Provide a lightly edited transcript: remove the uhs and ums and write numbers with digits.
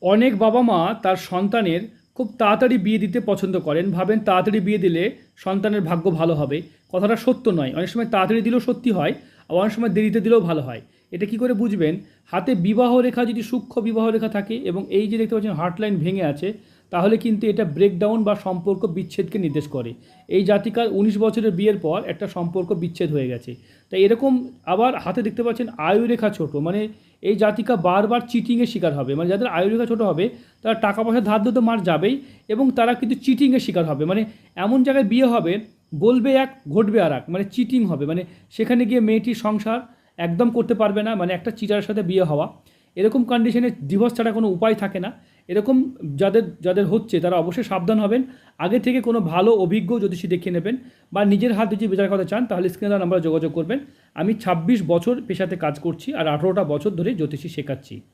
অনেক বাবা মা তার সন্তানের খুব তাড়াতাড়ি বিয়ে দিতে পছন্দ করেন, ভাবেন তাড়াতাড়ি বিয়ে দিলে সন্তানের ভাগ্য ভালো হবে। কথাটা সত্য নয়, অনেক সময় তাড়াতাড়ি দিলেও সত্যি হয়, আবার অনেক সময় দেরিতে দিলেও ভালো হয়। এটা কি করে বুঝবেন? হাতে বিবাহ রেখা যদি সূক্ষ্ম বিবাহ রেখা থাকে এবং এই যে দেখতে পাচ্ছেন হার্ট লাইন ভেঙে আছে, তাহলে কিন্তু এটা ব্রেকডাউন বা সম্পর্ক বিচ্ছেদকে নির্দেশ করে। এই জাতিকার 19 বছরের বিয়ের পর একটা সম্পর্ক বিচ্ছেদ হয়ে গেছে। তাই এরকম আবার হাতে দেখতে পাচ্ছেন আয়ুরেখা ছোট, মানে এই জাতিকা বারবার চিটিংয়ের শিকার হবে। মানে যাদের আয়ুরেখা ছোট হবে তারা টাকা পয়সা ধার দিতে মার যাবেই, এবং তারা কিন্তু চিটিংয়ের শিকার হবে। মানে এমন জায়গায় বিয়ে হবে, বলবে এক ঘটবে আর এক, মানে চিটিং হবে। মানে সেখানে গিয়ে মেয়েটির সংসার একদম করতে পারবে না, মানে একটা চিটারের সাথে বিয়ে হওয়া। এরকম কন্ডিশনে ডিভোর্স ছাড়া কোনো উপায় থাকে না। এরকম যাদের যাদের হচ্ছে তারা অবশ্যই সাবধান হবেন। আগে থেকে কোনো ভালো অভিজ্ঞ জ্যোতিষী দেখিয়ে নেবেন, বা নিজের হাত যদি বিচার করতে চান তাহলে স্ক্রিনে দেওয়া নাম্বারে যোগাযোগ করবেন। আমি 26 বছর পেশাতে কাজ করছি আর 18টা বছর ধরে জ্যোতিষী শেখাচ্ছি।